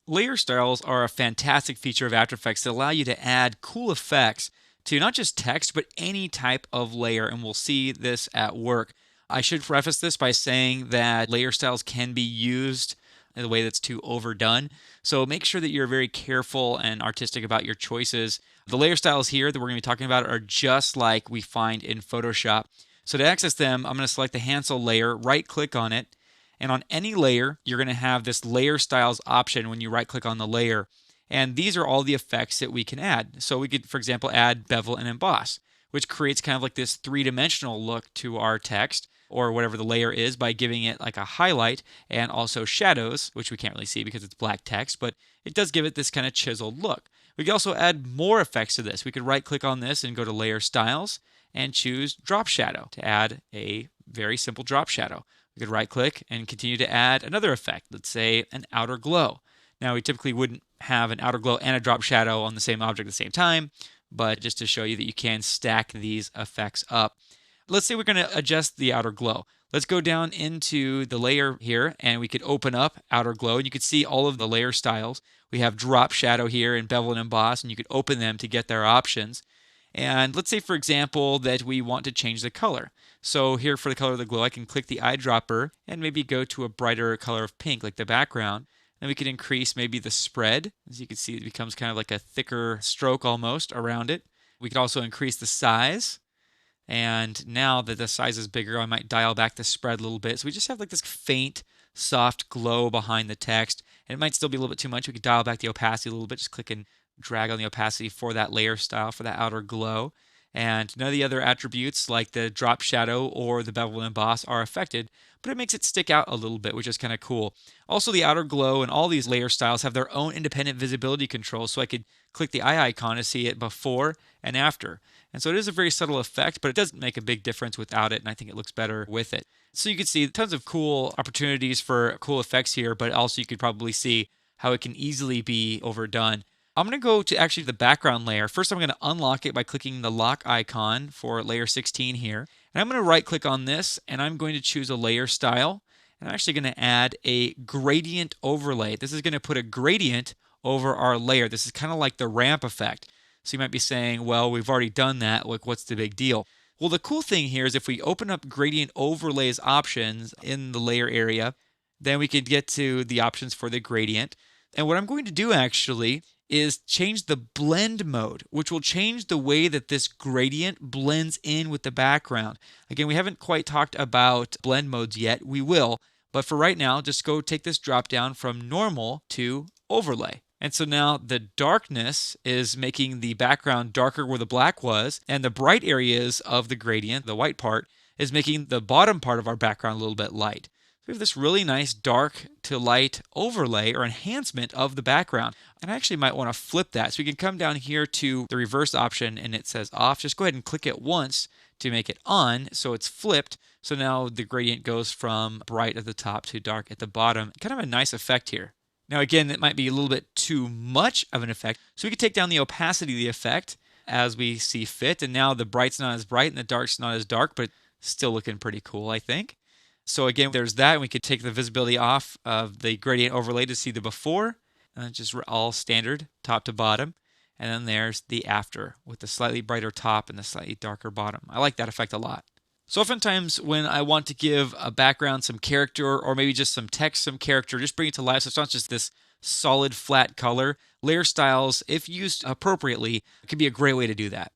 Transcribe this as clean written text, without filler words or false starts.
Layer styles are a fantastic feature of After Effects that allow you to add cool effects to not just text, but any type of layer, and we'll see this at work. I should preface this by saying that layer styles can be used in a way that's too overdone. So make sure that you're very careful and artistic about your choices. The layer styles here that we're going to be talking about are just like we find in Photoshop. So to access them, I'm going to select the Hansel layer, right click on it, and on any layer, you're going to have this layer styles option when you right click on the layer. And these are all the effects that we can add. So we could, for example, add bevel and emboss, which creates kind of like this three-dimensional look to our text or whatever the layer is by giving it like a highlight and also shadows, which we can't really see because it's black text, but it does give it this kind of chiseled look. We could also add more effects to this. We could right click on this and go to layer styles and choose drop shadow to add a very simple drop shadow. We could right click and continue to add another effect, let's say an outer glow. Now we typically wouldn't have an outer glow and a drop shadow on the same object at the same time, but just to show you that you can stack these effects up. Let's say we're going to adjust the outer glow. Let's go down into the layer here and we could open up outer glow and you could see all of the layer styles. We have drop shadow here and bevel and emboss, and you could open them to get their options. And let's say, for example, that we want to change the color. So here for the color of the glow, I can click the eyedropper and maybe go to a brighter color of pink like the background. Then we can increase maybe the spread. As you can see, it becomes kind of like a thicker stroke almost around it. We could also increase the size. And now that the size is bigger, I might dial back the spread a little bit. So we just have like this faint, soft glow behind the text. And it might still be a little bit too much. We could dial back the opacity a little bit. Just click and drag on the opacity for that layer style, for that outer glow. And none of the other attributes like the drop shadow or the bevel and emboss are affected, but it makes it stick out a little bit, which is kind of cool. Also, the outer glow and all these layer styles have their own independent visibility controls, so I could click the eye icon to see it before and after. And so it is a very subtle effect, but it doesn't make a big difference without it, and I think it looks better with it. So you can see tons of cool opportunities for cool effects here, but also you could probably see how it can easily be overdone. I'm going to go to actually the background layer. First, I'm going to unlock it by clicking the lock icon for layer 16 here. And I'm going to right click on this and I'm going to choose a layer style. And I'm actually going to add a gradient overlay. This is going to put a gradient over our layer. This is kind of like the ramp effect. So you might be saying, well, we've already done that. Like, what's the big deal? Well, the cool thing here is if we open up gradient overlays options in the layer area, then we can get to the options for the gradient. And what I'm going to do actually is change the blend mode, which will change the way that this gradient blends in with the background. Again, we haven't quite talked about blend modes yet. We will, but for right now, just go take this drop down from normal to overlay. And so now the darkness is making the background darker where the black was, and the bright areas of the gradient, the white part, is making the bottom part of our background a little bit light. We have this really nice dark to light overlay or enhancement of the background. And I actually might want to flip that. So we can come down here to the reverse option and it says off. Just go ahead and click it once to make it on so it's flipped. So now the gradient goes from bright at the top to dark at the bottom. Kind of a nice effect here. Now again, it might be a little bit too much of an effect. So we can take down the opacity of the effect as we see fit. And now the bright's not as bright and the dark's not as dark, but still looking pretty cool, I think. So again, there's that. We could take the visibility off of the gradient overlay to see the before, and just all standard, top to bottom. And then there's the after with the slightly brighter top and the slightly darker bottom. I like that effect a lot. So oftentimes when I want to give a background some character or maybe just some text, some character, just bring it to life so it's not just this solid flat color, layer styles, if used appropriately, can be a great way to do that.